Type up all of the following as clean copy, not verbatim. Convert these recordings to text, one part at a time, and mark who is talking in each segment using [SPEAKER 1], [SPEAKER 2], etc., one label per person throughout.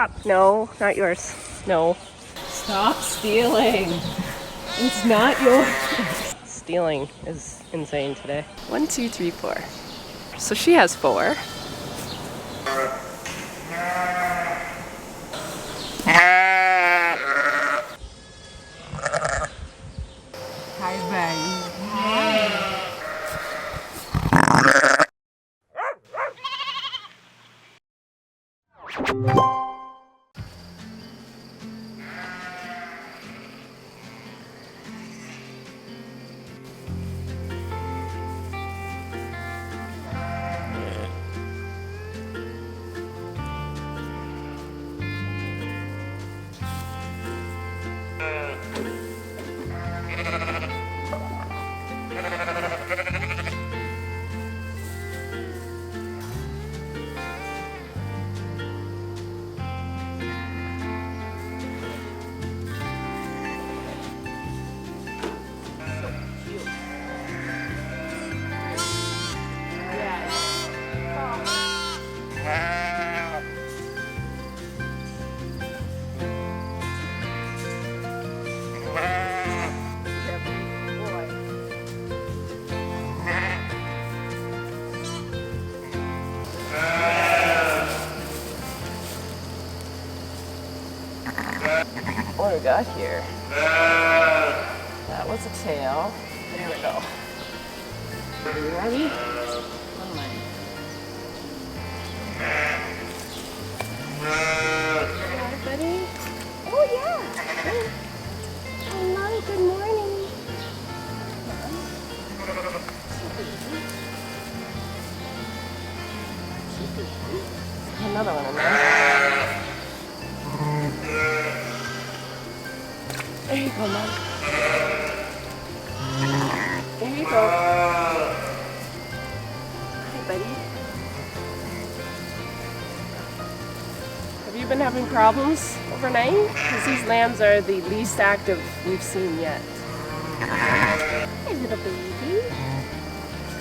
[SPEAKER 1] Stop! No, not yours. No. Stop stealing. It's not yours. Stealing is insane today. 1, 2, 3, 4. So she has 4. Hi, baby. Hi. What do we got here? That was a tail. There we go. Are you ready? One leg. Hi, buddy. Oh, yeah. Hello, good morning. Another one in there. There you go, Mom. There you go. Hi, buddy. Have you been having problems overnight? Because these lambs are the least active we've seen yet. Hi, little baby.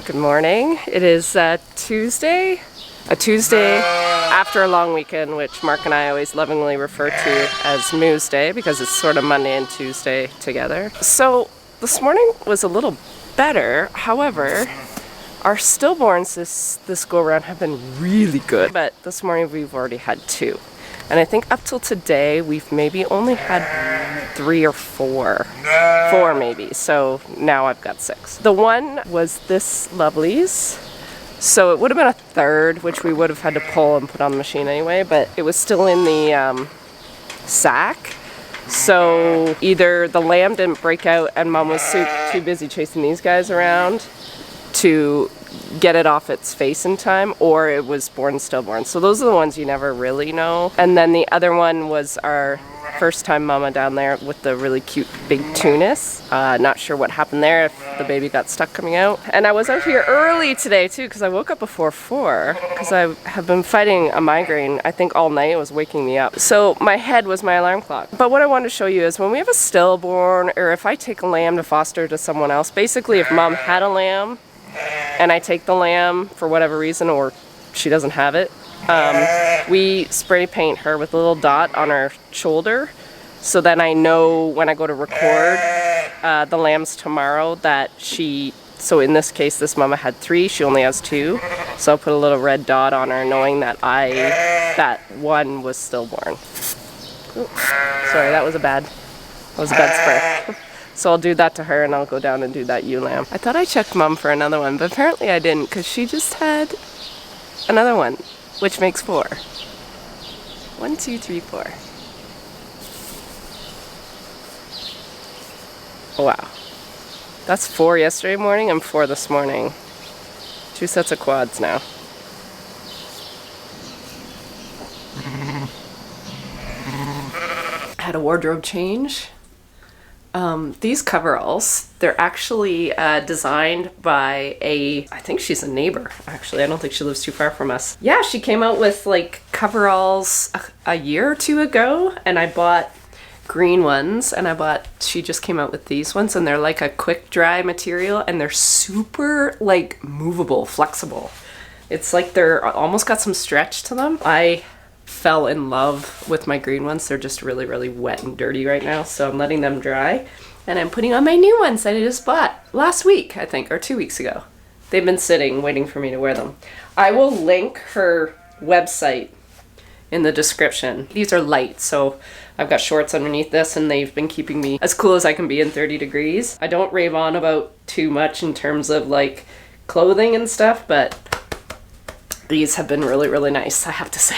[SPEAKER 1] Good morning. It is Tuesday. A Tuesday after a long weekend, which Mark and I always lovingly refer to as Moose Day because it's sort of Monday and Tuesday together. So this morning was a little better. However, our stillborns this go around have been really good, but this morning we've already had 2. And I think up till today we've maybe only had 3 or 4. 4 maybe. So now I've got 6. The one was this Lovely's. So it would have been a third, which we would have had to pull and put on the machine anyway, but it was still in the sack. So either the lamb didn't break out and Mom was too busy chasing these guys around to get it off its face in time, or it was born stillborn. So those are the ones you never really know. And then the other one was our first time mama down there with the really cute big tunis. Not sure what happened there, if the baby got stuck coming out. And I was out here early today too because I woke up before 4 because I have been fighting a migraine I think all night. It was waking me up. So my head was my alarm clock. But what I wanted to show you is when we have a stillborn, or if I take a lamb to foster to someone else, basically if Mom had a lamb and I take the lamb for whatever reason, or she doesn't have it, we spray paint her with a little dot on her shoulder, so then I know when I go to record the lambs tomorrow that so in this case this mama had 3, she only has 2, so I'll put a little red dot on her knowing that that one was stillborn. Oops, sorry, that was a bad spray. So I'll do that to her and I'll go down and do that ewe lamb. I thought I checked Mom for another one, but apparently I didn't because she just had another one, which makes 4. 1, 2, 3, 4. Oh, wow. That's 4 yesterday morning and 4 this morning. 2 sets of quads now. I had a wardrobe change. These coveralls, they're actually designed by I think she's a neighbor, actually. I don't think she lives too far from us. Yeah, she came out with like coveralls a year or 2 ago, and I bought green ones, and she just came out with these ones, and they're like a quick dry material, and they're super like movable, flexible. It's like they're almost got some stretch to them. I fell in love with my green ones. They're just really, really wet and dirty right now. So I'm letting them dry. And I'm putting on my new ones that I just bought last week, I think, or 2 weeks ago. They've been sitting, waiting for me to wear them. I will link her website in the description. These are light, so I've got shorts underneath this, and they've been keeping me as cool as I can be in 30 degrees. I don't rave on about too much in terms of like clothing and stuff, but these have been really, really nice, I have to say.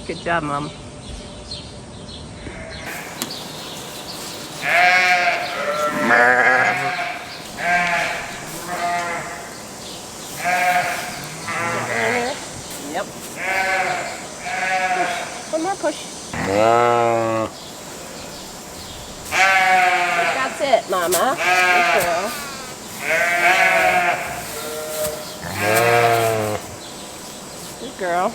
[SPEAKER 1] Good job, Mom. Yep. One more push. That's it, Mama. Good girl. Good girl.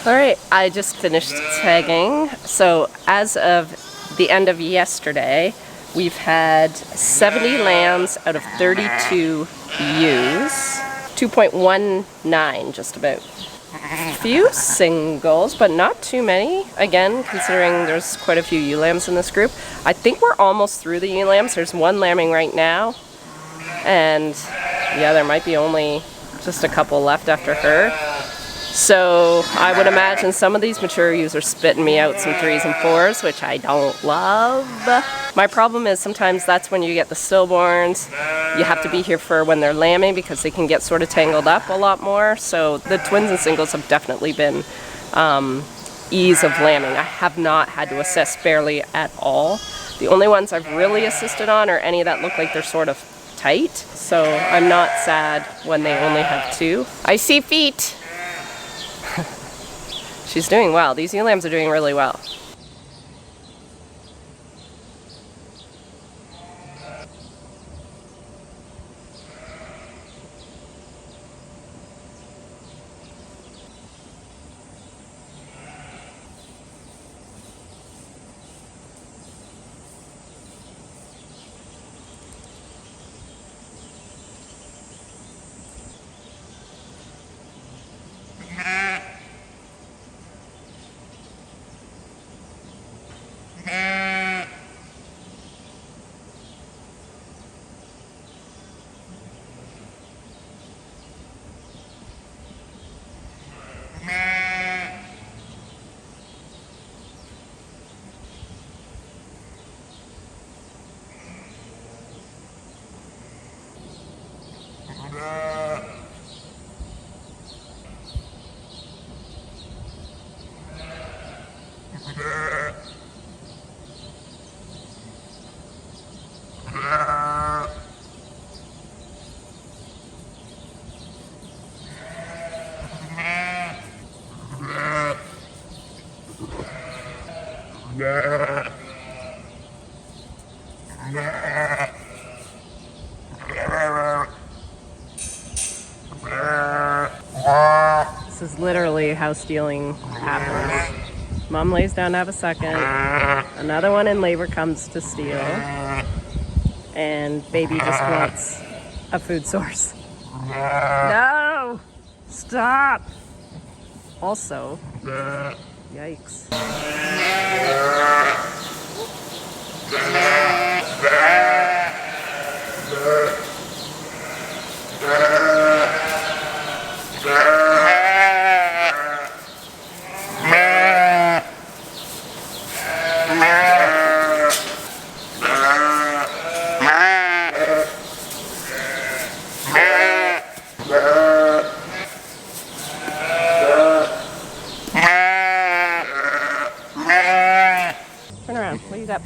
[SPEAKER 1] Alright, I just finished tagging. So as of the end of yesterday, we've had 70 lambs out of 32 ewes. 2.19 just about. A few singles, but not too many. Again, considering there's quite a few ewe lambs in this group. I think we're almost through the ewe lambs. There's one lambing right now. And yeah, there might be only just a couple left after her. So I would imagine some of these mature ewes are spitting me out some 3s and 4s, which I don't love. My problem is sometimes that's when you get the stillborns. You have to be here for when they're lambing because they can get sort of tangled up a lot more. So the twins and singles have definitely been ease of lambing. I have not had to assist barely at all. The only ones I've really assisted on are any that look like they're sort of tight. So I'm not sad when they only have 2. I see feet. She's doing well. These ewe lambs are doing really well. This is literally how stealing happens. Mom lays down to have a second. Another one in labor comes to steal. And baby just wants a food source. No! Stop! Also, yikes.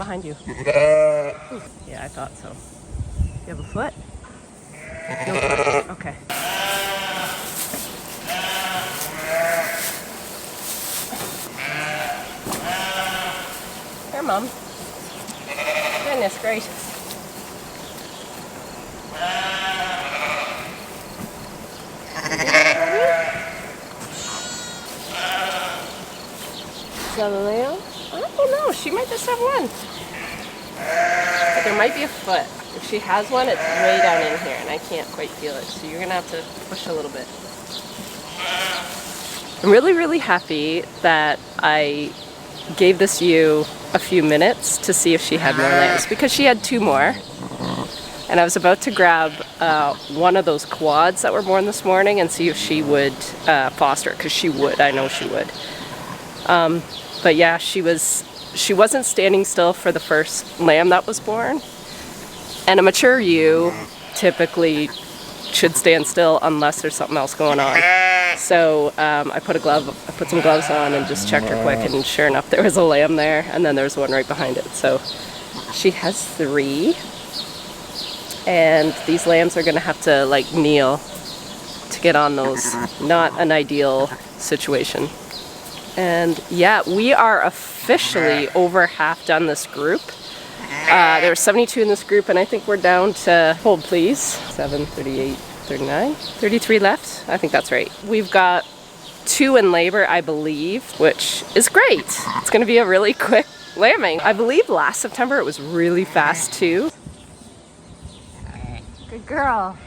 [SPEAKER 1] behind you. Ooh, yeah, I thought so. You have a foot? No foot. Okay. Here, Mom. Goodness gracious. Is that a lamb? I don't know. She might just have one. But there might be a foot. If she has one, it's way down in here, and I can't quite feel it. So you're going to have to push a little bit. I'm really, really happy that I gave this ewe a few minutes to see if she had more lambs, because she had 2 more. And I was about to grab one of those quads that were born this morning and see if she would foster it, because she would. I know she would. But yeah, she wasn't standing still for the first lamb that was born. And a mature ewe typically should stand still unless there's something else going on. So I put some gloves on and just checked her quick, and sure enough, there was a lamb there, and then there's one right behind it. So she has 3, and these lambs are gonna have to like kneel to get on those. Not an ideal situation. And yeah, we are officially over half done this group. There were 72 in this group, and I think we're down to, hold please, 7, 38, 39, 33 left. I think that's right. We've got 2 in labor, I believe, which is great. It's going to be a really quick lambing. I believe last September it was really fast too. Good girl.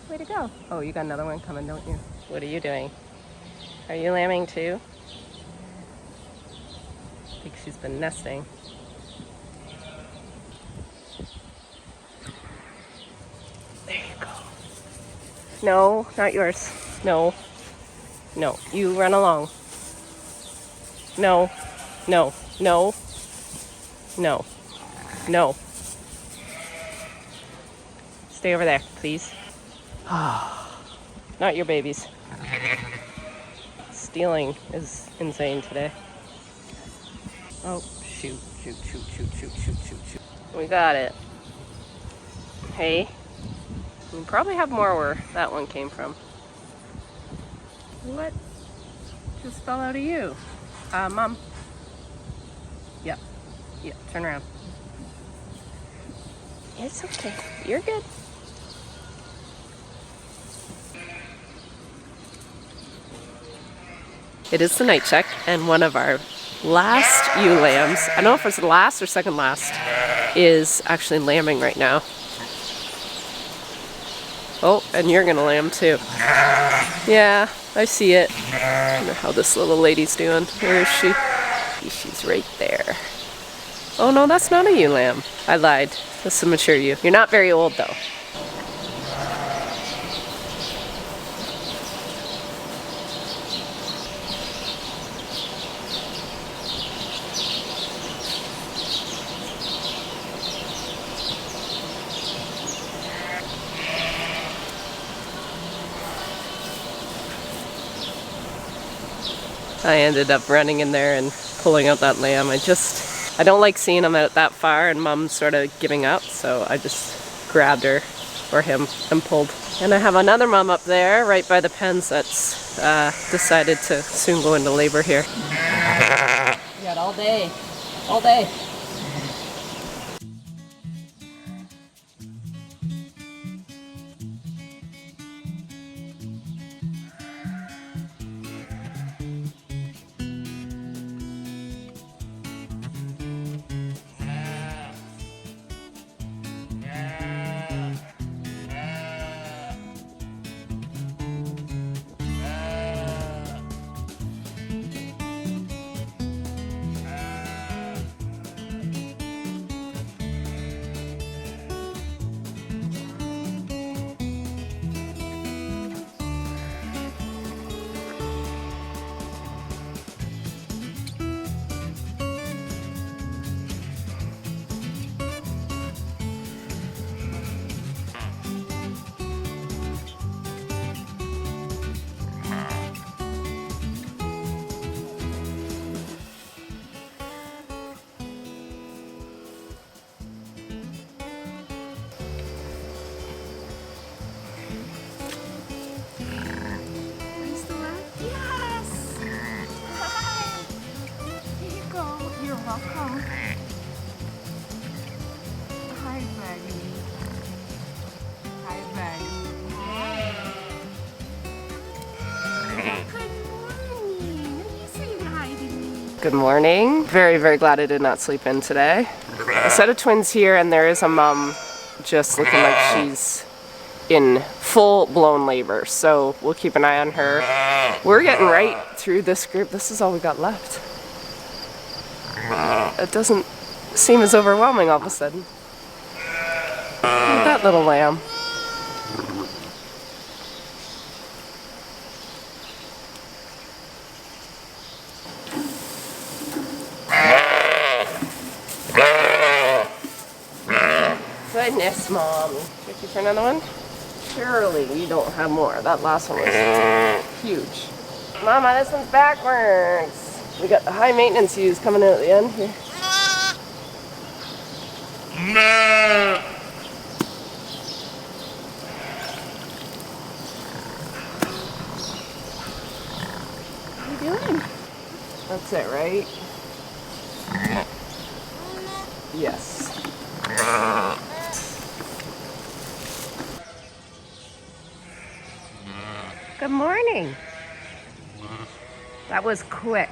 [SPEAKER 1] Way to go. Oh, you got another one coming, don't you? What are you doing? Are you lambing too? I think she's been nesting. There you go. No, not yours. No. No, you run along. No. No. No. No. No. Stay over there, please. Not your babies. Stealing is insane today. Oh, shoot. We got it. Hey. We probably have more where that one came from. What just fell out of you? Mom. Yep. Turn around. It's okay. You're good. It is the night check, and one of our last ewe lambs, I don't know if it's the last or second last, is actually lambing right now. Oh, and you're gonna lamb too. Yeah, I see it. I wonder how this little lady's doing. Where is she? She's right there. Oh no, that's not a ewe lamb. I lied. That's a mature ewe. You're not very old though. I ended up running in there and pulling out that lamb. I don't like seeing them out that far, and Mom's sort of giving up, so I just grabbed her, or him, and pulled. And I have another mom up there, right by the pens, that's decided to soon go into labor here. You got all day. All day. welcome. Hi, buddy. Hi, buddy. Good morning. You say hi to me. Good morning. Very, very glad I did not sleep in today. A set of twins here, and there is a mom just looking like she's in full-blown labor, so we'll keep an eye on her. We're getting right through this group. This is all we got left. It doesn't seem as overwhelming all of a sudden. Look at that little lamb. Goodness, Mom. Ready for another one? Surely you don't have more. That last one was huge. Mama, this one's backwards. We got the high maintenance ewes coming in at the end here. What are you doing? That's it, right? Yes. Good morning. That was quick.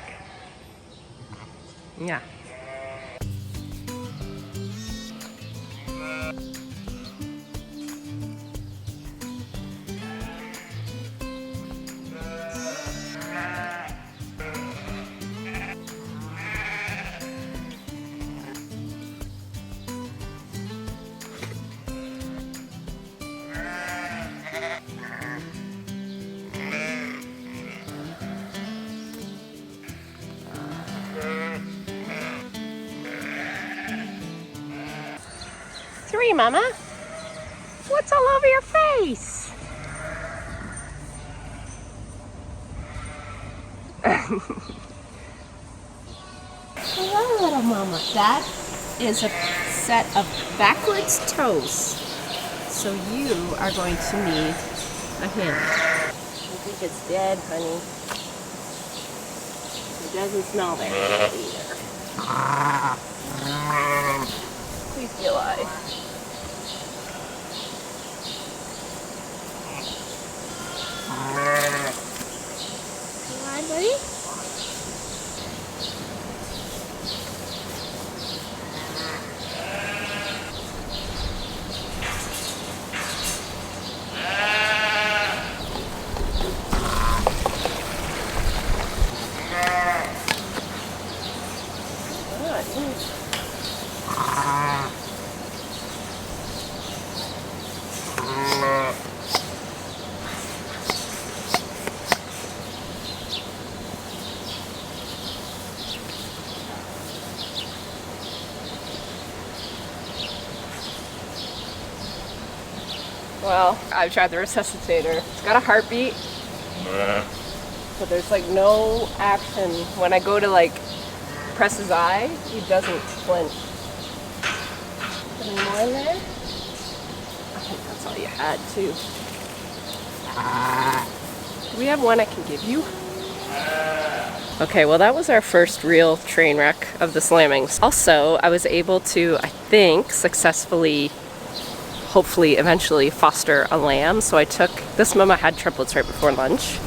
[SPEAKER 1] Yeah. Three, Mama. What's all over your face? Hello, little Mama. That is a set of backwards toast. So you are going to need a hen. I think it's dead, honey. It doesn't smell very good either. Please be alive. Hi, buddy. Well, I've tried the resuscitator. It's got a heartbeat, but there's like no action. When I go to like press his eye, he doesn't flinch. Any more in there? I think that's all you had too. Do we have one I can give you? Okay, well that was our first real train wreck of the slammings. Also, I was able to, I think, successfully, hopefully eventually foster a lamb. So I took, this mama had triplets right before lunch,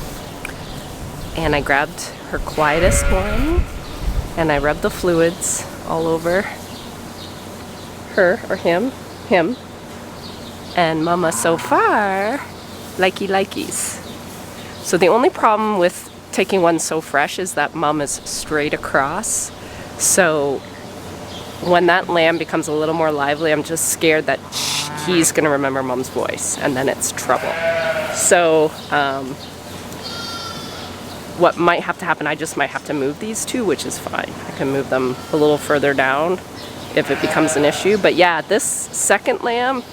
[SPEAKER 1] and I grabbed her quietest one and I rubbed the fluids all over her, or him, and mama so far, likey-likeys. So the only problem with taking one so fresh is that mom is straight across. So when that lamb becomes a little more lively, I'm just scared that he's gonna remember mom's voice and then it's trouble. So what might have to happen, I just might have to move these two, which is fine. I can move them a little further down if it becomes an issue. But yeah, this second lamb,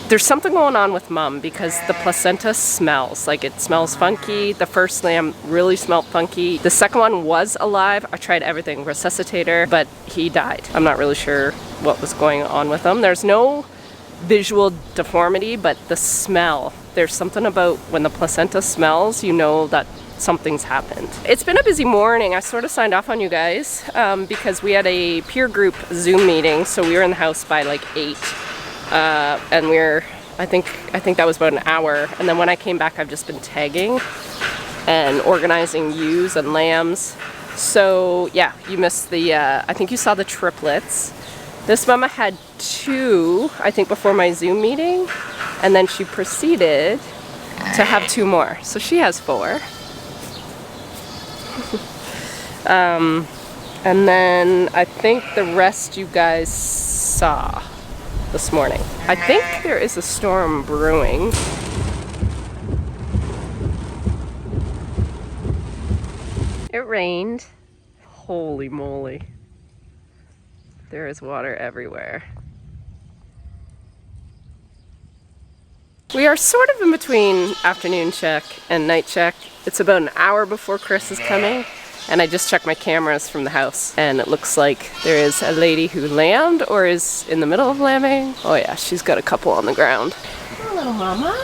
[SPEAKER 1] there's something going on with mom because the placenta smells. Like, it smells funky. The first lamb really smelled funky. The second one was alive. I tried everything, resuscitator, but he died. I'm not really sure what was going on with him. There's no visual deformity, but the smell. There's something about when the placenta smells, you know that something's happened. It's been a busy morning. I sort of signed off on you guys because we had a peer group Zoom meeting, so we were in the house by like 8, and I think that was about an hour. And then when I came back, I've just been tagging and organizing ewes and lambs. So yeah, you missed the, I think you saw the triplets. This mama had 2, I think, before my Zoom meeting, and then she proceeded to have 2 more. So she has 4. And then I think the rest you guys saw this morning. I think there is a storm brewing. It rained. Holy moly. There is water everywhere. We are sort of in between afternoon check and night check. It's about an hour before Chris is coming, and I just checked my cameras from the house, and it looks like there is a lady who lambed or is in the middle of lambing. Oh yeah, she's got a couple on the ground. Oh, little mama.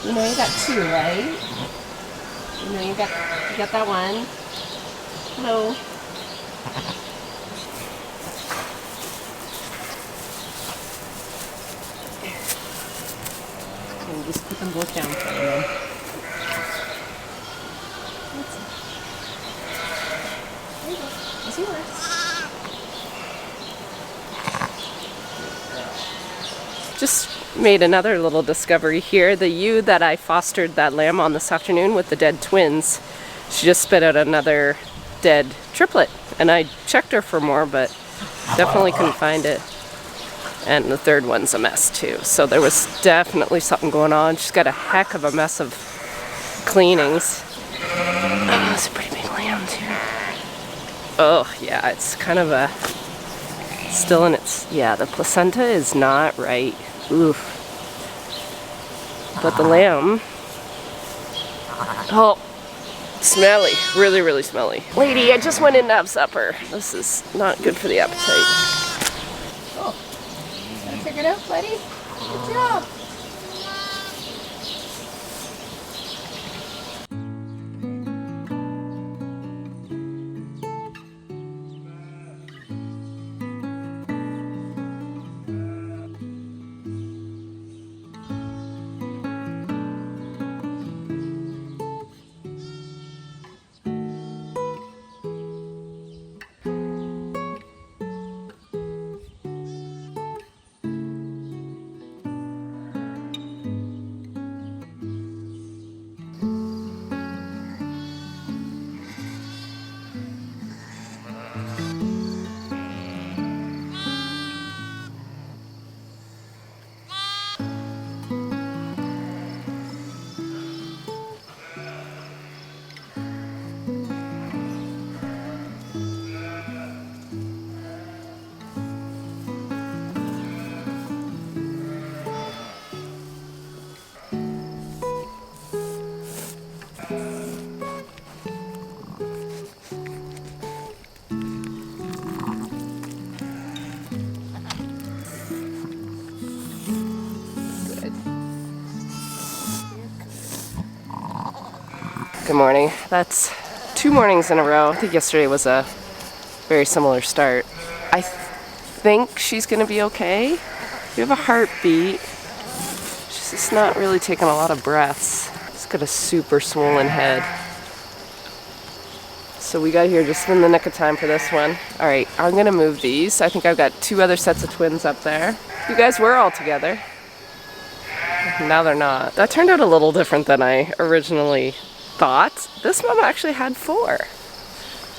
[SPEAKER 1] You know you got 2, right? You know you got that one. Hello. And just put them both down for you. There you go. That's yours. Just made another little discovery here. The ewe that I fostered that lamb on this afternoon with the dead twins, she just spit out another dead triplet, and I checked her for more, but definitely couldn't find it. And the third one's a mess too, so there was definitely something going on. She's got a heck of a mess of cleanings. Oh, it's a pretty big lamb too. Oh yeah, it's kind of a still in its, yeah, the placenta is not right. Oof. But the lamb, oh, smelly, really, really smelly. Lady, I just went in to have supper. This is not good for the appetite. Oh, got it figured out, buddy? Good job. Good morning. That's 2 mornings in a row. I think yesterday was a very similar start. I think she's gonna be okay. We have a heartbeat. She's just not really taking a lot of breaths. She's got a super swollen head. So we got here just in the nick of time for this one. All right, I'm gonna move these. I think I've got 2 other sets of twins up there. You guys were all together. Now they're not. That turned out a little different than I originally thought. This mom actually had 4.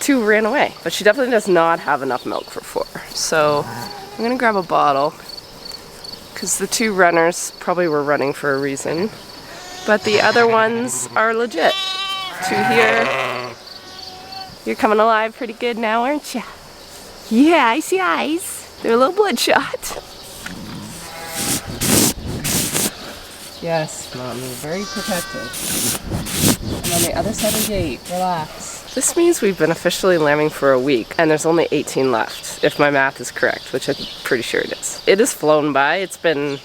[SPEAKER 1] 2 ran away, but she definitely does not have enough milk for 4. So I'm gonna grab a bottle because the 2 runners probably were running for a reason, but the other ones are legit. 2 here. You're coming alive pretty good now, aren't you? Yeah, I see eyes. They're a little bloodshot. Yes, Mom, you're very protective. And on the other side of the gate, relax. This means we've been officially lambing for a week, and there's only 18 left, if my math is correct, which I'm pretty sure it is. It has flown by. It's been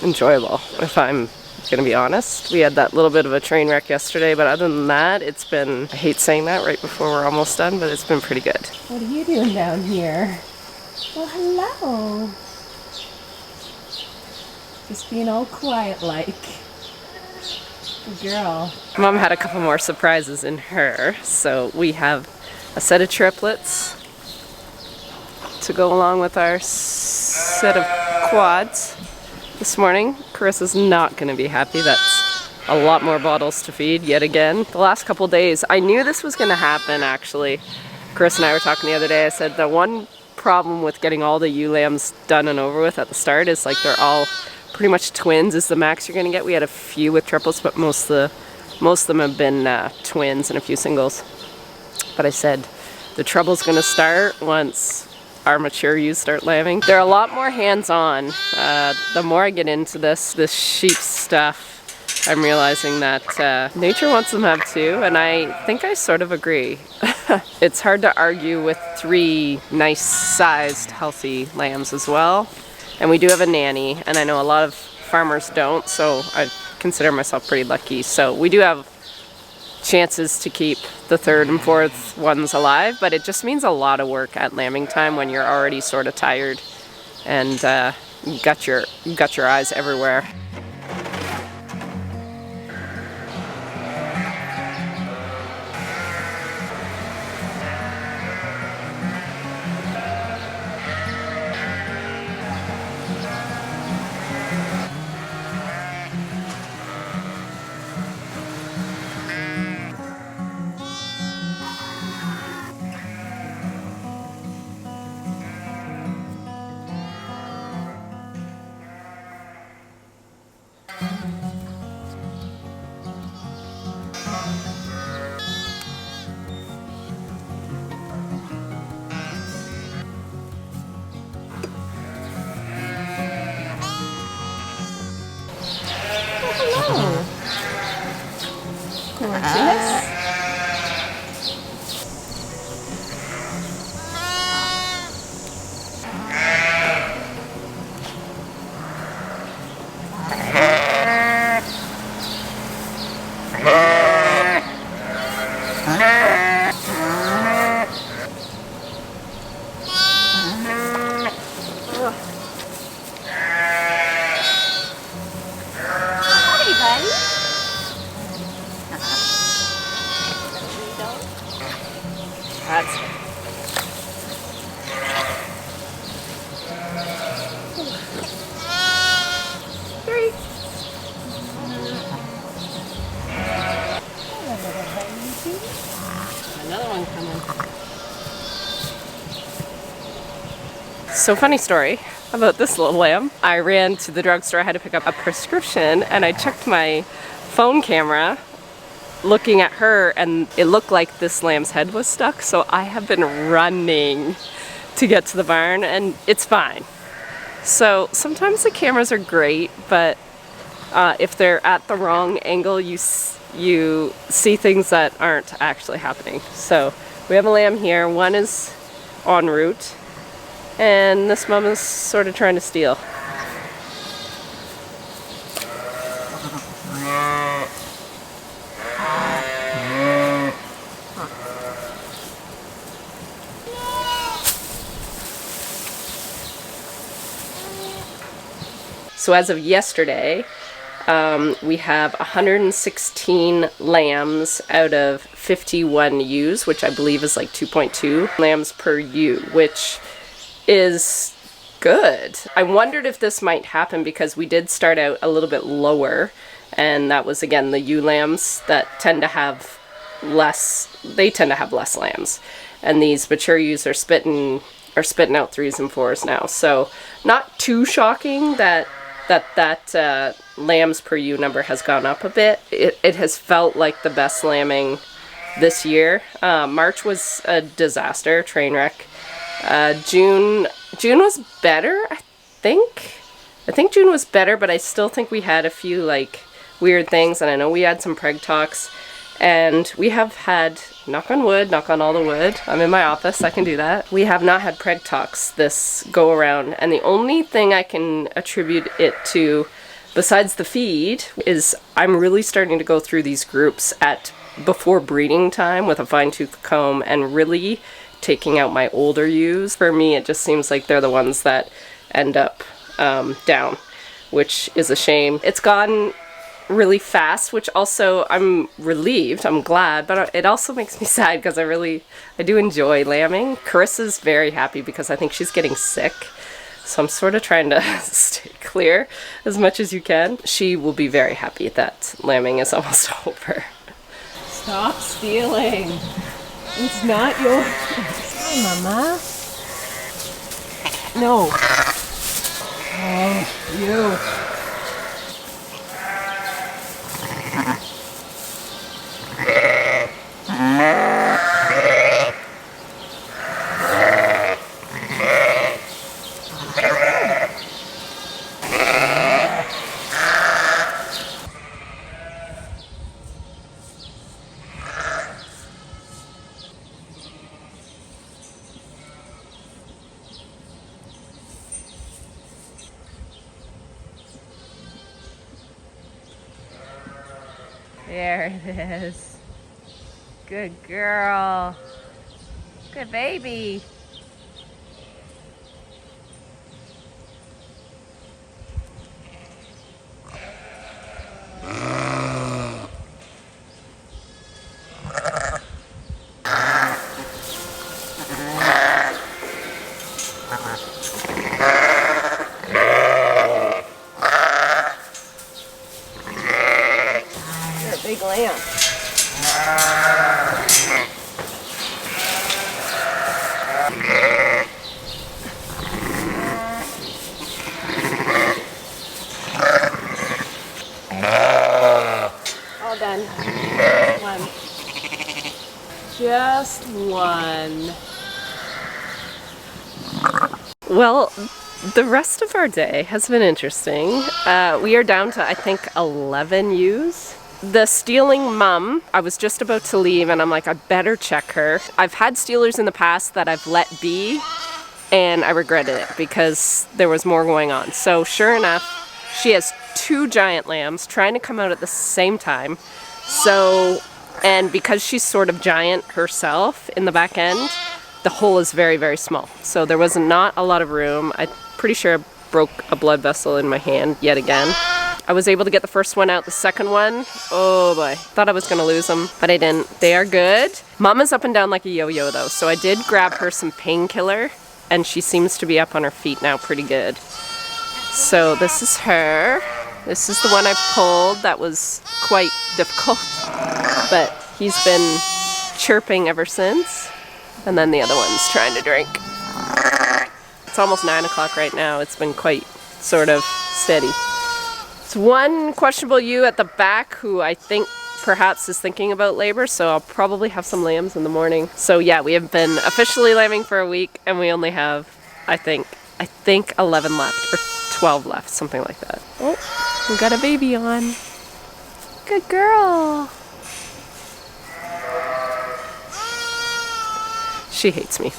[SPEAKER 1] enjoyable, if I'm gonna be honest. We had that little bit of a train wreck yesterday, but other than that, it's been, I hate saying that right before we're almost done, but it's been pretty good. What are you doing down here? Well, hello. Just being all quiet like. Good girl. Mom had a couple more surprises in her, so we have a set of triplets to go along with our set of quads this morning. Carissa's not going to be happy. That's a lot more bottles to feed yet again. The last couple days, I knew this was going to happen actually. Carissa and I were talking the other day. I said the one problem with getting all the ewe lambs done and over with at the start is like they're all pretty much twins is the max you're going to get. We had a few with triplets, but most of them have been twins and a few singles. But I said the trouble's going to start once our mature ewes start lambing. They're a lot more hands-on. The more I get into this sheep stuff, I'm realizing that nature wants them to have two, and I think I sort of agree. It's hard to argue with 3 nice-sized, healthy lambs as well. And we do have a nanny, and I know a lot of farmers don't, so I consider myself pretty lucky. So we do have chances to keep the 3rd and 4th ones alive, but it just means a lot of work at lambing time when you're already sort of tired and you got your eyes everywhere. Hello. Gorgeous. That's 3. Another one coming. So funny story about this little lamb. I ran to the drugstore, I had to pick up a prescription, and I checked my phone camera looking at her, and it looked like this lamb's head was stuck, so I have been running to get to the barn, and it's fine. So sometimes the cameras are great, but if they're at the wrong angle, you see things that aren't actually happening. So we have a lamb here, one is en route, and this mom is sort of trying to steal. So as of yesterday, we have 116 lambs out of 51 ewes, which I believe is like 2.2 lambs per ewe, which is good. I wondered if this might happen because we did start out a little bit lower, and that was again the ewe lambs that tend to have less lambs, and these mature ewes are spitting out 3s and 4s now. So not too shocking that lambs per ewe number has gone up a bit. It has felt like the best lambing this year. March was a disaster, train wreck. June was better, I think. I think June was better, but I still think we had a few like weird things, and I know we had some preg talks, and we have had, knock on wood, knock on all the wood, I'm in my office, I can do that. We have not had preg talks this go around, and the only thing I can attribute it to besides the feed, is I'm really starting to go through these groups before breeding time with a fine-tooth comb and really taking out my older ewes. For me, it just seems like they're the ones that end up down, which is a shame. It's gone really fast, which also I'm relieved, I'm glad, but it also makes me sad because I do enjoy lambing. Carissa's very happy because I think she's getting sick, so I'm sort of trying to stay clear as much as you can. She will be very happy that lambing is almost over. Stop stealing. It's not yours. Hi, Mama. No. Oh, you. There it is. Good girl. Good baby. You're a big lamb. All done. One. Just one. Well, the rest of our day has been interesting. We are down to, I think, 11 ewes. The stealing mum, I was just about to leave and I'm like, I better check her. I've had stealers in the past that I've let be and I regretted it because there was more going on. So sure enough, she has 2 giant lambs trying to come out at the same time. So, and because she's sort of giant herself in the back end, the hole is very, very small. So there was not a lot of room. I'm pretty sure I broke a blood vessel in my hand yet again. I was able to get the first one out. The second one, oh boy, thought I was gonna lose them, but I didn't. They are good. Mama's up and down like a yo-yo though, so I did grab her some painkiller and she seems to be up on her feet now pretty good. So this is her. This is the one I pulled. That was quite difficult, but he's been chirping ever since. And then the other one's trying to drink. It's almost 9 o'clock right now. It's been quite sort of steady. It's one questionable ewe at the back who I think perhaps is thinking about labor, so I'll probably have some lambs in the morning. So yeah, we have been officially lambing for a week and we only have, I think 11 left or 12 left, something like that. Oh, we got a baby on. Good girl. She hates me.